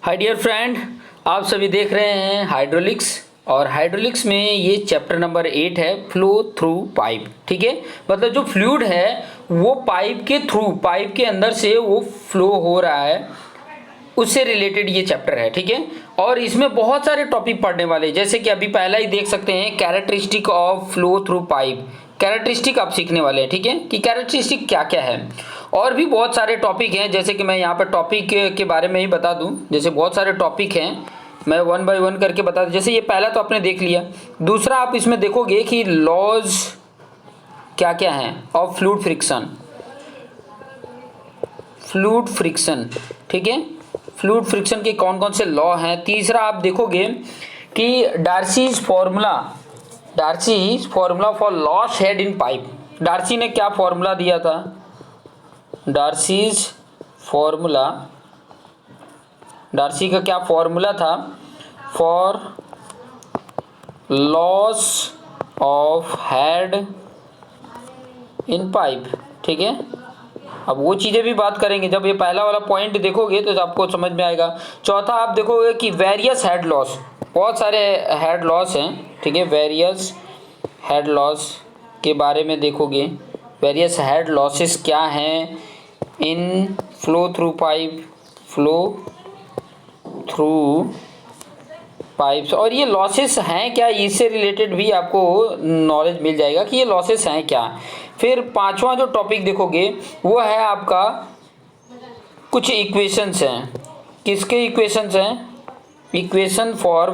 Hi dear friend, आप सभी देख रहे हैं हाइड्रोलिक्स। और हाइड्रोलिक्स में ये चैप्टर नंबर 8 है, फ्लो थ्रू पाइप। ठीक है, मतलब जो फ्लूइड है वो पाइप के थ्रू, पाइप के अंदर से वो फ्लो हो रहा है, उससे रिलेटेड ये चैप्टर है। ठीक है, और इसमें बहुत सारे टॉपिक पढ़ने वाले हैं, जैसे कि अभी पहला ही देख सकते हैं, characteristic of flow through pipe. Characteristic आप सीखने वाले हैं। ठीक है, कि कैरेक्टरिस्टिक क्या क्या है। और भी बहुत सारे टॉपिक हैं, जैसे कि मैं यहाँ पर टॉपिक के बारे में ही बता दूँ। जैसे बहुत सारे टॉपिक हैं, मैं वन बाय वन करके बता दूँ। जैसे ये पहला तो आपने देख लिया। दूसरा आप इसमें देखोगे कि लॉज क्या क्या हैं of fluid friction. Fluid friction, ठीक है, फ्लूइड फ्रिक्शन के कौन कौन से लॉ हैं। तीसरा आप देखोगे कि Darcy's formula for loss head in pipe. Darcy ने क्या फॉर्मूला दिया था? डार्सी का क्या फॉर्मूला था for loss of head in pipe. ठीक है, अब वो चीज़ें भी बात करेंगे। जब ये पहला वाला पॉइंट देखोगे तो आपको समझ में आएगा। चौथा आप देखोगे कि वेरियस हेड लॉस, बहुत सारे हेड लॉस हैं। ठीक है, वेरियस हेड लॉस के बारे में देखोगे। वेरियस हेड लॉसेस क्या हैं इन फ्लो थ्रू पाइप्स, और ये लॉसेस हैं क्या, इससे रिलेटेड भी आपको नॉलेज मिल जाएगा कि ये लॉसेस हैं क्या। फिर पांचवा जो टॉपिक देखोगे वो है आपका कुछ इक्वेशंस हैं। किसके इक्वेशंस हैं? Equation for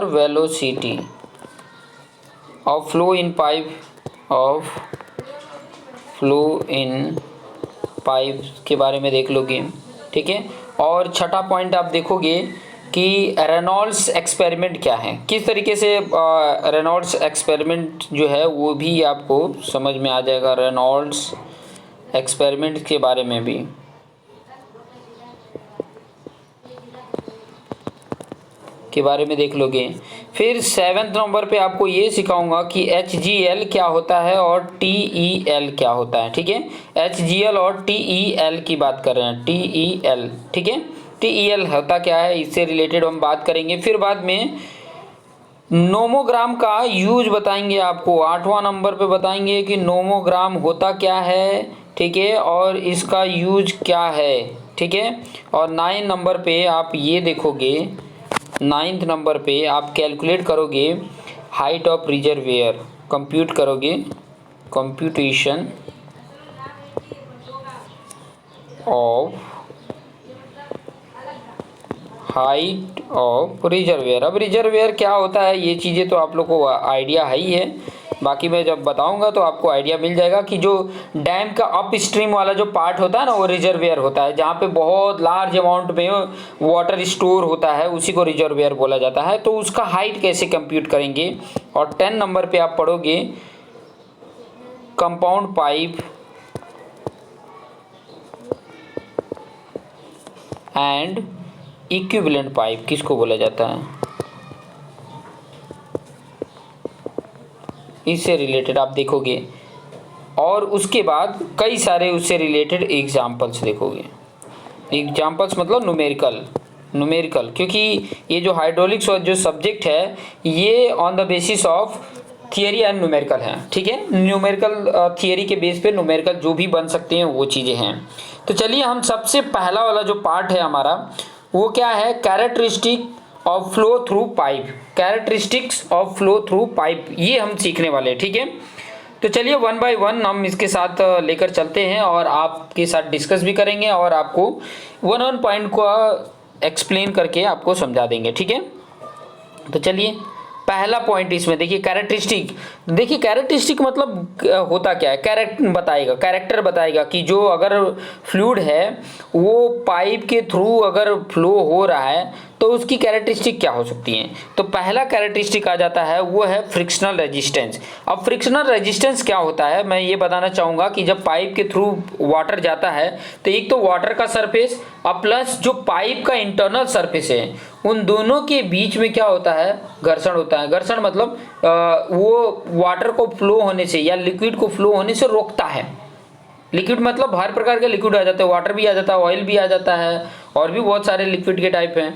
velocity of flow in pipe के बारे में देख लोगे। ठीक है, और छठा पॉइंट आप देखोगे कि रेनॉल्ड्स एक्सपेरिमेंट क्या है, किस तरीके से रेनॉल्ड्स एक्सपेरिमेंट जो है वो भी आपको समझ में आ जाएगा। रेनॉल्ड्स एक्सपेरिमेंट के बारे में भी देख लोगे। फिर 7वें नंबर पे आपको ये सिखाऊंगा कि HGL क्या होता है और TEL क्या होता है। ठीक है, HGL और TEL की बात कर रहे हैं, TEL। ठीक है, TEL होता क्या है, इससे रिलेटेड हम बात करेंगे। फिर बाद में नोमोग्राम का यूज बताएंगे आपको। 8वां नंबर पे बताएंगे कि नोमोग्राम होता क्या है। ठीक है, और इसका यूज क्या है। ठीक है, और 9 नंबर पे आप ये देखोगे, 9th नंबर पे आप कैलकुलेट करोगे हाइट ऑफ रिजर्वेयर, कंप्यूट करोगे, computation of height of reservoir. अब रिजर्वेयर क्या होता है ये चीज़ें तो आप लोग को आइडिया है ही है, बाकी मैं जब बताऊंगा तो आपको आइडिया मिल जाएगा कि जो डैम का अप स्ट्रीम वाला जो पार्ट होता है ना वो रिजर्वेयर होता है, जहाँ पे बहुत लार्ज अमाउंट में वाटर स्टोर होता है, उसी को रिजर्वेयर बोला जाता है। तो उसका हाइट कैसे कंप्यूट करेंगे। और 10 नंबर पे आप पढ़ोगे compound pipe and equivalent pipe किसको बोला जाता है, इससे रिलेटेड आप देखोगे। और उसके बाद कई सारे उससे रिलेटेड एग्जाम्पल्स देखोगे। एग्जाम्पल्स मतलब न्यूमेरिकल, क्योंकि ये जो हाइड्रोलिक्स और जो सब्जेक्ट है ये on the basis of theory and numerical है। ठीक है, न्यूमेरिकल थियरी के बेस पे न्यूमेरिकल जो भी बन सकते हैं वो चीज़ें हैं। तो चलिए हम सबसे पहला वाला जो पार्ट है हमारा वो क्या है, characteristic of flow through pipe. Characteristics of flow through pipe ये हम सीखने वाले हैं। ठीक है, तो चलिए वन बाय वन हम इसके साथ लेकर चलते हैं और आपके साथ डिस्कस भी करेंगे और आपको वन पॉइंट को एक्सप्लेन करके आपको समझा देंगे। ठीक है, तो चलिए पहला पॉइंट इसमें देखिए, कैरेक्टरिस्टिक। देखिए कैरेक्टरिस्टिक मतलब होता क्या है, कैरेक्टर बताएगा कि जो अगर फ्लूइड है वो पाइप के थ्रू अगर फ्लो हो रहा है तो उसकी कैरेक्टरिस्टिक क्या हो सकती हैं। तो पहला कैरेक्टरिस्टिक आ जाता है वो है फ्रिक्शनल रेजिस्टेंस। अब फ्रिक्शनल रेजिस्टेंस क्या होता है मैं ये बताना चाहूँगा कि जब पाइप के थ्रू वाटर जाता है तो एक तो वाटर का सरफेस और प्लस जो पाइप का इंटरनल सरफेस है उन दोनों के बीच में क्या होता है, घर्षण होता है। घर्षण मतलब वो वाटर को फ्लो होने से या लिक्विड को फ्लो होने से रोकता है। लिक्विड मतलब हर प्रकार के लिक्विड आ जाते हैं, वाटर भी आ जाता है, ऑयल भी आ जाता है, और भी बहुत सारे लिक्विड के टाइप हैं।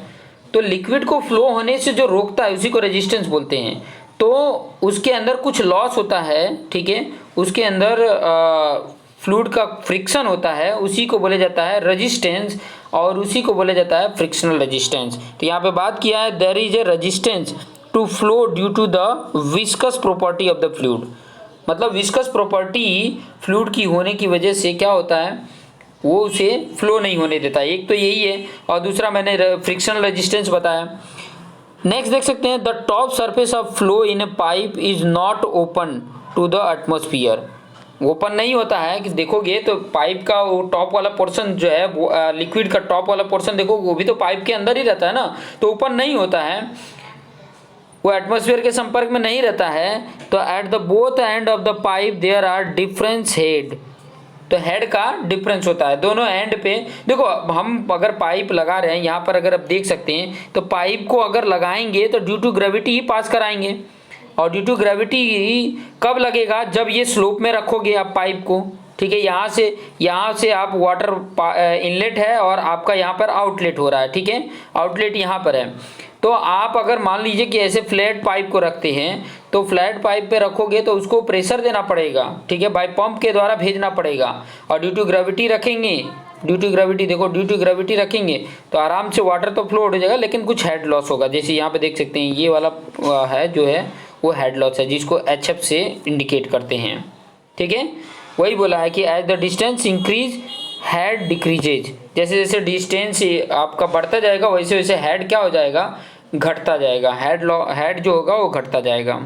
तो लिक्विड को फ्लो होने से जो रोकता है उसी को रेजिस्टेंस बोलते हैं। तो उसके अंदर कुछ लॉस होता है, ठीक है, उसके अंदर फ्लूइड का फ्रिक्शन होता है, उसी को बोला जाता है रेजिस्टेंस, और उसी को बोला जाता है फ्रिक्शनल रेजिस्टेंस। तो यहाँ पे बात किया है there is a resistance to flow due to the viscous property of the fluid. मतलब विस्कस प्रॉपर्टी फ्लूइड की होने की वजह से क्या होता है, वो उसे फ्लो नहीं होने देता। एक तो यही है, और दूसरा मैंने फ्रिक्शनल रेजिस्टेंस बताया। नेक्स्ट देख सकते हैं, the top surface of flow in a pipe is not open to the atmosphere. Open नहीं होता है, कि देखोगे तो पाइप का वो टॉप वाला पोर्शन जो है, वो लिक्विड का टॉप वाला पोर्शन देखो, वो भी तो पाइप के अंदर ही रहता है ना, तो ओपन नहीं होता है, वो एटमॉस्फेयर के संपर्क में नहीं रहता है। तो at the both end of the pipe there are difference head. तो हेड का डिफरेंस होता है दोनों एंड पे। देखो हम अगर पाइप लगा रहे हैं यहाँ पर, अगर आप देख सकते हैं, तो पाइप को अगर लगाएंगे तो ड्यू टू ग्रेविटी ही पास कराएंगे, और ड्यू टू ग्रेविटी कब लगेगा, जब ये स्लोप में रखोगे आप पाइप को, ठीक है। यहाँ से आप वाटर इनलेट है और आपका यहाँ पर आउटलेट हो रहा है, ठीक है, आउटलेट यहाँ पर है। तो आप अगर मान लीजिए कि ऐसे फ्लैट पाइप को रखते हैं, तो फ्लैट पाइप पे रखोगे तो उसको प्रेशर देना पड़ेगा, ठीक है, बाय पंप के द्वारा भेजना पड़ेगा, और ड्यू टू ग्रेविटी रखेंगे, ड्यू टू ग्रेविटी देखो, ड्यू टू ग्रेविटी रखेंगे तो आराम से वाटर तो फ्लो हो जाएगा, लेकिन कुछ हेड लॉस होगा। जैसे यहाँ पे देख सकते हैं, ये वाला है जो है वो हेड लॉस है, जिसको HF से इंडिकेट करते हैं, ठीक है। वही बोला है कि as the distance increase head decreases. जैसे जैसे डिस्टेंस आपका बढ़ता जाएगा वैसे वैसे हेड क्या हो जाएगा, घटता जाएगा, हेड जो होगा वो घटता जाएगा।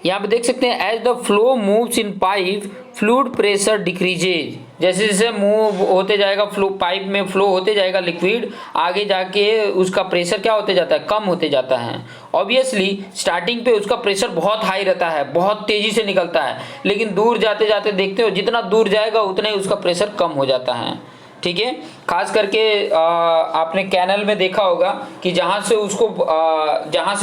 यहाँ पे देख सकते हैं, as the flow moves in pipe fluid pressure decreases. जैसे जैसे मूव होते जाएगा फ्लो, पाइप में फ्लो होते जाएगा लिक्विड, आगे जाके उसका प्रेशर क्या होते जाता है, कम होते जाता है। ऑब्वियसली स्टार्टिंग पे उसका प्रेशर बहुत हाई रहता है, बहुत तेजी से निकलता है, लेकिन दूर जाते जाते देखते हो जितना दूर जाएगा उतना ही उसका प्रेशर कम हो जाता है, ठीक है। खास करके आपने कैनल में देखा होगा कि जहाँ से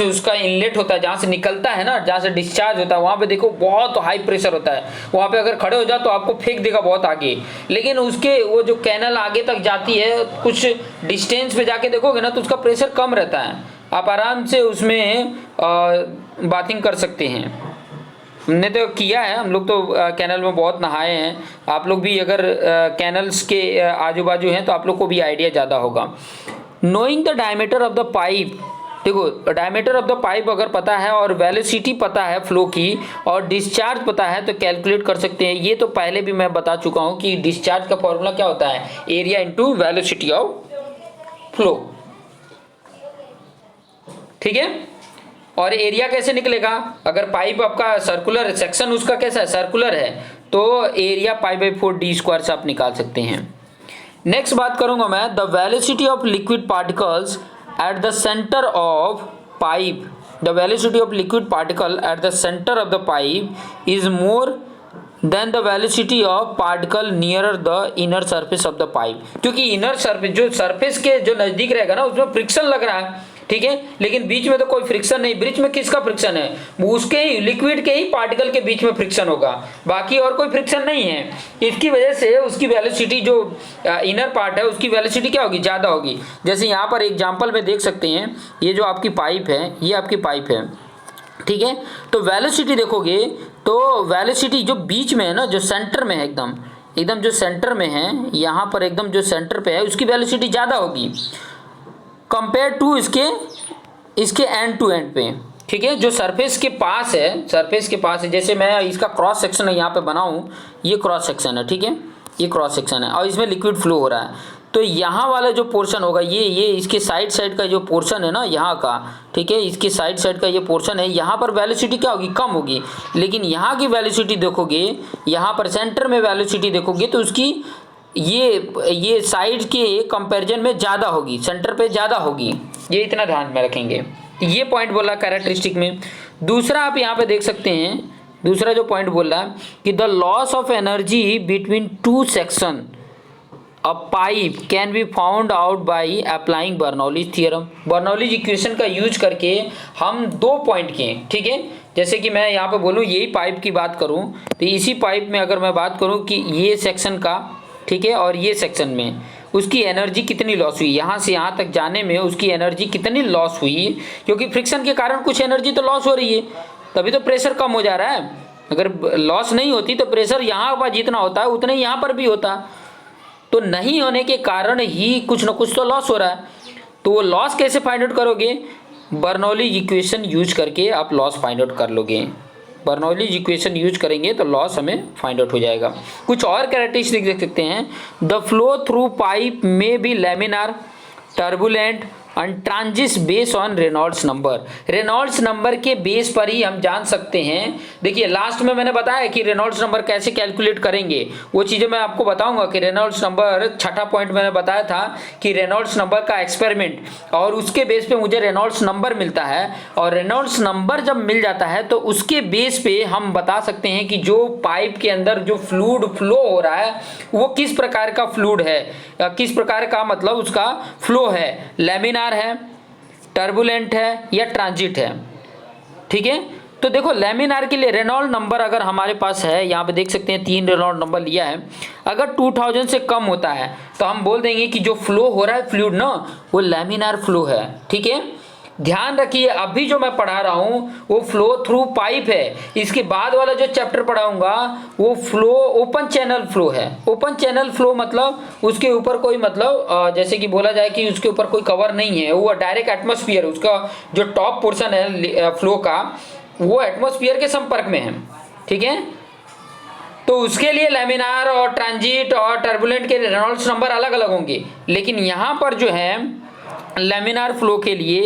उसका इनलेट होता है, जहाँ से निकलता है ना, जहाँ से डिस्चार्ज होता है, वहाँ पे देखो बहुत हाई प्रेशर होता है, वहाँ पे अगर खड़े हो जाओ तो आपको फेंक देगा बहुत आगे। लेकिन उसके वो जो कैनल आगे तक जाती है, कुछ डिस्टेंस पे जाके देखोगे ना तो उसका प्रेशर कम रहता है, आप आराम से उसमें बाथिंग कर सकते हैं। हमने तो किया है, हम लोग तो कैनल में बहुत नहाए हैं। आप लोग भी अगर कैनल्स के आजू बाजू हैं तो आप लोग को भी आइडिया ज़्यादा होगा। Knowing the diameter of the pipe, देखो डायमीटर ऑफ द पाइप अगर पता है और वेलोसिटी पता है फ्लो की, और डिस्चार्ज पता है, तो कैलकुलेट कर सकते हैं। ये तो पहले भी मैं बता चुका हूँ कि डिस्चार्ज का फॉर्मूला क्या होता है, area into velocity of flow, ठीक है। और एरिया कैसे निकलेगा, अगर पाइप आपका सर्कुलर सेक्शन उसका कैसा है, सर्कुलर है, तो एरिया π/4d² से आप निकाल सकते हैं। नेक्स्ट बात करूंगा मैं, the velocity of liquid particles at the centre of pipe, the velocity of liquid particle at the centre of the pipe is more than the velocity of particle near the inner surface of the pipe. क्योंकि inner surface, जो surface के जो नजदीक रहेगा ना, उसमें friction लग रहा है, ठीक है, लेकिन बीच में तो कोई फ्रिक्शन नहीं। बीच में किसका फ्रिक्शन है, उसके ही लिक्विड के ही पार्टिकल के बीच में फ्रिक्शन होगा, बाकी और कोई फ्रिक्शन नहीं है। इसकी वजह से उसकी वेलोसिटी, जो इनर पार्ट है उसकी वेलोसिटी क्या होगी, ज़्यादा होगी। जैसे यहाँ पर एग्जाम्पल में देख सकते हैं, ये जो आपकी पाइप है, ये आपकी पाइप है, ठीक है। तो वेलोसिटी देखोगे तो वेलोसिटी जो बीच में है ना, जो सेंटर में है, एकदम जो सेंटर में है, यहाँ पर एकदम जो सेंटर पे है, उसकी वेलोसिटी ज़्यादा होगी कंपेयर टू इसके एंड टू एंड पे, ठीक है। जो सरफेस के पास है, जैसे मैं इसका क्रॉस सेक्शन है यहाँ पे बनाऊँ, ये क्रॉस सेक्शन है, ठीक है, ये क्रॉस सेक्शन है, और इसमें लिक्विड फ्लो हो रहा है। तो यहाँ वाला जो पोर्शन होगा, ये इसके साइड का जो पोर्शन है ना यहाँ का, ठीक है, इसके साइड का ये पोर्शन है, यहाँ पर वेलोसिटी क्या होगी, कम होगी। लेकिन यहाँ की वेलोसिटी देखोगे, यहाँ पर सेंटर में वेलोसिटी देखोगे तो उसकी ये साइड के कंपैरिजन में ज़्यादा होगी, सेंटर पे ज़्यादा होगी। ये इतना ध्यान में रखेंगे। ये पॉइंट बोला कैरेक्टरिस्टिक में। दूसरा आप यहाँ पे देख सकते हैं, दूसरा जो पॉइंट बोल रहा है कि the loss of energy between two section a pipe can be found out by applying Bernoulli's theorem. Bernoulli's equation का यूज करके हम 2 पॉइंट के, ठीक है, जैसे कि मैं यहाँ पे बोलूँ यही पाइप की बात करूँ तो इसी पाइप में अगर मैं बात करूँ कि ये सेक्शन का, ठीक है, और ये सेक्शन में उसकी एनर्जी कितनी लॉस हुई, यहाँ से यहाँ तक जाने में उसकी एनर्जी कितनी लॉस हुई, क्योंकि फ्रिक्शन के कारण कुछ एनर्जी तो लॉस हो रही है, तभी तो प्रेशर कम हो जा रहा है। अगर लॉस नहीं होती तो प्रेशर यहाँ पर जितना होता है उतना ही यहाँ पर भी होता, तो नहीं होने के कारण ही कुछ ना कुछ तो लॉस हो रहा है। तो वो लॉस कैसे फाइंड आउट करोगे, बर्नौली इक्वेशन यूज करके आप लॉस फाइंड आउट कर लोगे। बर्नौली इक्वेशन यूज करेंगे तो लॉस हमें फाइंड आउट हो जाएगा। कुछ और कैरेक्टरिस्टिक देख सकते हैं, द फ्लो थ्रू पाइप में be laminar, turbulent and transits base on Reynolds number. Reynolds number के बेस पर ही हम जान सकते हैं। देखिए लास्ट में मैंने बताया कि रेनॉल्ड्स नंबर कैसे कैलकुलेट करेंगे, वो चीज़ें मैं आपको बताऊंगा कि रेनॉल्ड्स नंबर, छठा पॉइंट मैंने बताया था कि रेनॉल्ड्स नंबर का एक्सपेरिमेंट, और उसके बेस पे मुझे रेनॉल्ड्स नंबर मिलता है, और रेनॉल्ड्स नंबर जब मिल जाता है तो उसके बेस पे हम बता सकते हैं कि जो पाइप के अंदर जो फ्लूइड फ्लो हो रहा है वो किस प्रकार का फ्लूइड है, किस प्रकार का मतलब उसका फ्लो है, लैमिनार है, टर्बुलेंट है या ट्रांजिट है। ठीक है, तो देखो लैमिनार के लिए रेनॉल्ड नंबर अगर हमारे पास है, यहाँ पे देख सकते हैं 3 रेनॉल्ड नंबर लिया है, अगर 2000 से कम होता है तो हम बोल देंगे कि जो फ्लो हो रहा है फ्लूइड ना, वो लैमिनार फ्लो है। ठीक है, ध्यान रखिए अभी जो मैं पढ़ा रहा हूँ वो फ्लो थ्रू पाइप है, इसके बाद वाला जो चैप्टर पढ़ाऊंगा वो फ्लो ओपन चैनल फ्लो है। ओपन चैनल फ्लो मतलब उसके ऊपर कोई मतलब जैसे कि बोला जाए कि उसके ऊपर कोई कवर नहीं है, वो डायरेक्ट एटमॉस्फेयर, उसका जो टॉप पोर्शन है फ्लो का वो एटमॉस्फेयर के संपर्क में है। ठीक है, तो उसके लिए लैमिनार और ट्रांजिट और टर्बुलेंट के रेनॉल्ड्स नंबर अलग अलग होंगे, लेकिन यहाँ पर जो है लैमिनार फ्लो के लिए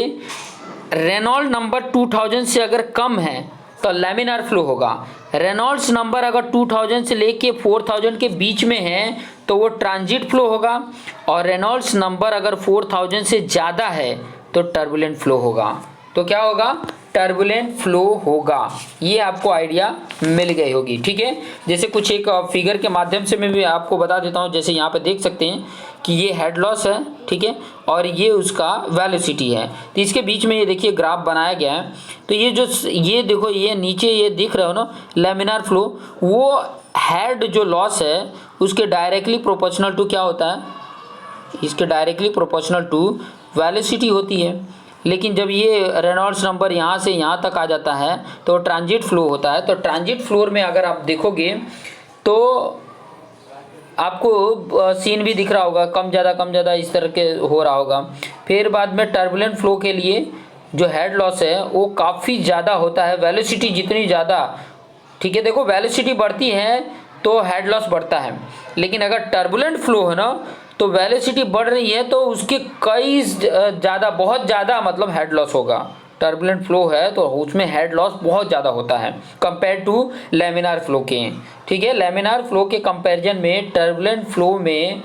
रेनॉल्ड नंबर 2000 से अगर कम है तो लैमिनार फ्लो होगा। रेनॉल्ड्स नंबर अगर 2000 से लेके 4000 के बीच में है तो वो ट्रांजिट फ्लो होगा, और रेनॉल्ड्स नंबर अगर 4000 से ज़्यादा है तो टर्बुलेंट फ्लो होगा। तो क्या होगा, टर्बुलेंट फ्लो होगा। ये आपको आइडिया मिल गई होगी। ठीक है, जैसे कुछ एक फिगर के माध्यम से मैं भी आपको बता देता हूँ। जैसे यहाँ पे देख सकते हैं कि ये हेड लॉस है, ठीक है, और ये उसका वेलोसिटी है, तो इसके बीच में ये देखिए ग्राफ बनाया गया है। तो ये देखो ये नीचे ये दिख रहा हो ना लैमिनार फ्लो, वो हेड जो लॉस है उसके डायरेक्टली प्रोपोर्शनल टू क्या होता है, इसके डायरेक्टली प्रोपोर्शनल टू वेलोसिटी होती है। लेकिन जब ये रेनॉल्ड्स नंबर यहाँ से यहाँ तक आ जाता है तो ट्रांजिट फ्लो होता है। तो ट्रांजिट फ्लोर में अगर आप देखोगे तो आपको सीन भी दिख रहा होगा, कम ज़्यादा इस तरह के हो रहा होगा। फिर बाद में टर्बुलेंट फ्लो के लिए जो हेड लॉस है वो काफ़ी ज़्यादा होता है, वेलोसिटी जितनी ज़्यादा, ठीक है, देखो वेलोसिटी बढ़ती है तो हेड लॉस बढ़ता है, लेकिन अगर टर्बुलेंट फ्लो है ना तो वेलोसिटी बढ़ रही है तो उसके कई ज़्यादा, बहुत ज़्यादा मतलब हेड लॉस होगा। टर्बुलेंट फ्लो है तो उसमें हेड लॉस बहुत ज़्यादा होता है कंपेयर टू लैमिनार फ्लो के। ठीक है, लैमिनार फ्लो के कंपैरिजन में टर्बुलेंट फ्लो में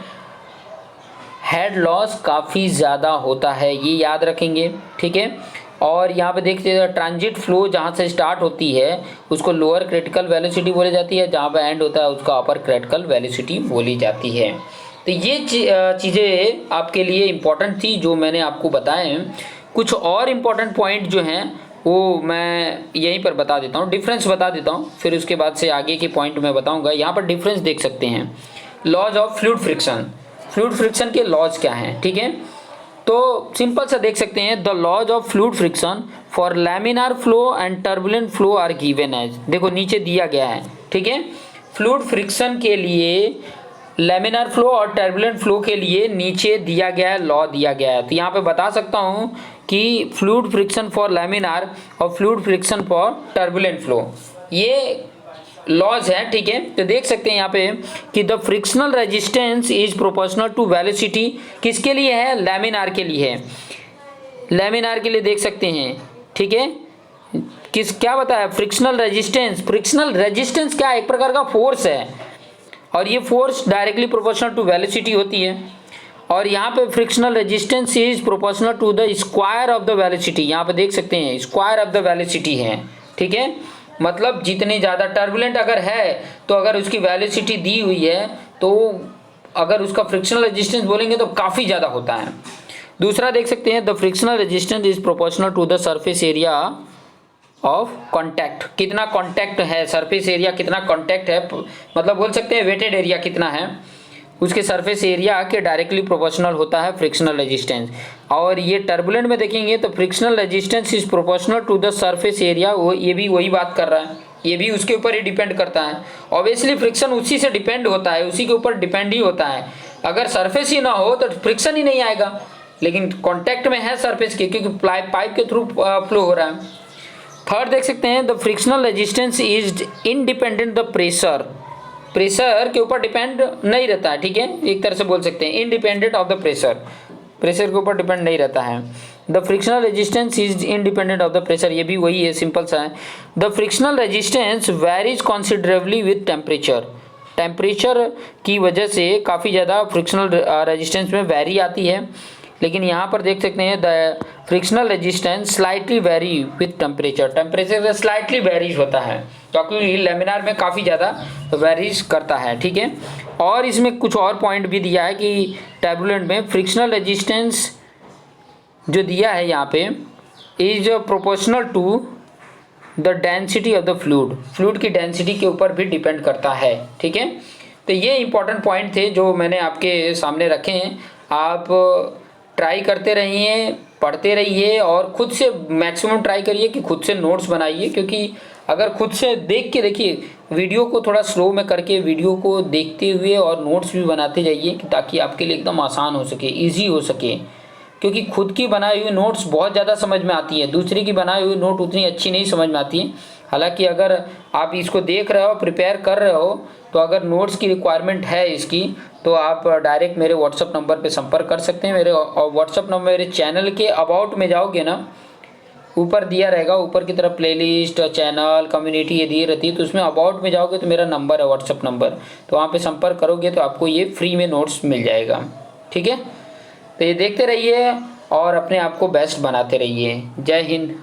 हेड लॉस काफ़ी ज़्यादा होता है, ये याद रखेंगे। ठीक है, और यहाँ पे देखते हैं ट्रांजिट फ्लो जहाँ से स्टार्ट होती है उसको लोअर क्रिटिकल वेलोसिटी बोली जाती है, जहाँ पे एंड होता है उसका अपर क्रिटिकल वेलोसिटी बोली जाती है। तो ये चीज़ें आपके लिए इम्पोर्टेंट थी जो मैंने आपको बताए हैं। कुछ और इम्पोर्टेंट पॉइंट जो हैं वो मैं यहीं पर बता देता हूँ, डिफरेंस बता देता हूँ, फिर उसके बाद से आगे के पॉइंट मैं बताऊँगा। यहाँ पर डिफरेंस देख सकते हैं, laws of fluid friction, fluid friction के लॉज क्या हैं। ठीक है, तो सिंपल सा देख सकते हैं, the laws of fluid friction for laminar flow and turbulent flow are given as, देखो नीचे दिया गया है। ठीक है, फ्लूइड फ्रिक्शन के लिए, लैमिनार फ्लो और टर्बुलेंट फ्लो के लिए नीचे दिया गया है, लॉ दिया गया है। तो यहाँ पे बता सकता हूँ कि फ्लूइड फ्रिक्शन फॉर लैमिनार और fluid friction for turbulent flow, ये लॉज है। ठीक है, तो देख सकते हैं यहाँ पे कि the frictional resistance is proportional to velocity, किसके लिए है, लैमिनार के लिए है, लैमिनार के लिए देख सकते हैं। ठीक है, क्या बताया, फ्रिक्शनल रेजिस्टेंस, फ्रिक्शनल रेजिस्टेंस क्या है, एक प्रकार का फोर्स है, और ये force directly proportional to velocity होती है। और यहाँ पे frictional resistance is proportional to the square of the velocity, यहाँ पे देख सकते हैं स्क्वायर ऑफ द वेलोसिटी है। ठीक है, मतलब जितनी ज़्यादा टर्बुलेंट अगर है तो अगर उसकी वेलोसिटी दी हुई है तो अगर उसका फ्रिक्शनल रेजिस्टेंस बोलेंगे तो काफ़ी ज़्यादा होता है। दूसरा देख सकते हैं, the frictional resistance is proportional to the surface area of contact, कितना कांटेक्ट है, सरफेस एरिया कितना कांटेक्ट है, मतलब बोल सकते हैं वेटेड एरिया कितना है, उसके सरफेस एरिया के डायरेक्टली प्रोपोर्शनल होता है फ्रिक्शनल रेजिस्टेंस। और ये टर्बुलेंट में देखेंगे तो frictional resistance is proportional to the surface area, वो ये भी वही बात कर रहा है, ये भी उसके ऊपर ही डिपेंड करता है। ऑब्वियसली फ्रिक्शन उसी से डिपेंड होता है, उसी के ऊपर डिपेंड ही होता है। अगर सरफेस ही ना हो तो फ्रिक्शन ही नहीं आएगा, लेकिन कॉन्टैक्ट में है सरफेस के, क्योंकि पाइप के थ्रू फ्लो हो रहा है। थर्ड देख सकते हैं, the frictional resistance is independent the pressure, pressure के ऊपर डिपेंड नहीं रहता है, ठीक है, एक तरह से बोल सकते हैं independent of the pressure, pressure के ऊपर डिपेंड नहीं रहता है। The frictional resistance is independent of the pressure, ये भी वही है, सिंपल सा है। The frictional resistance varies considerably with temperature, temperature की वजह से काफ़ी ज़्यादा फ्रिक्शनल रेजिस्टेंस में वेरी आती है, लेकिन यहाँ पर देख सकते हैं the frictional resistance slightly very with temperature, temperature से स्लाइटली वेरीज होता है, क्योंकि लेमिनार में काफ़ी ज़्यादा वेरीज करता है, ठीक है। और इसमें कुछ और पॉइंट भी दिया है कि टर्बुलेंट में फ्रिक्शनल रेजिस्टेंस जो दिया है यहाँ पे is proportional to the density of the fluid, fluid की डेंसिटी के ऊपर भी डिपेंड करता है, ठीक है। तो ये इंपॉर्टेंट पॉइंट थे जो मैंने आपके सामने रखे हैं। आप ट्राई करते रहिए, पढ़ते रहिए और खुद से मैक्सिमम ट्राई करिए कि खुद से नोट्स बनाइए, क्योंकि अगर खुद से देख के देखिए, वीडियो को थोड़ा स्लो में करके वीडियो को देखते हुए और नोट्स भी बनाते जाइए, ताकि आपके लिए एकदम आसान हो सके, ईजी हो सके। क्योंकि खुद की बनाई हुई नोट्स बहुत ज़्यादा समझ में आती है, दूसरे की बनाई हुई नोट उतनी अच्छी नहीं समझ में आती है। हालांकि अगर आप इसको देख रहे हो, प्रिपेयर कर रहे हो, तो अगर नोट्स की रिक्वायरमेंट है इसकी, तो आप डायरेक्ट मेरे व्हाट्सअप नंबर पे संपर्क कर सकते हैं। मेरे व्हाट्सअप नंबर मेरे चैनल के अबाउट में जाओगे ना, ऊपर दिया रहेगा, ऊपर की तरफ प्लेलिस्ट, चैनल, कम्युनिटी ये दी रहती है, तो उसमें अबाउट में जाओगे तो मेरा नंबर है, व्हाट्सअप नंबर, तो वहाँ पे संपर्क करोगे तो आपको ये फ्री में नोट्स मिल जाएगा, ठीक है। तो ये देखते रहिए और अपने आप को बेस्ट बनाते रहिए। जय हिंद।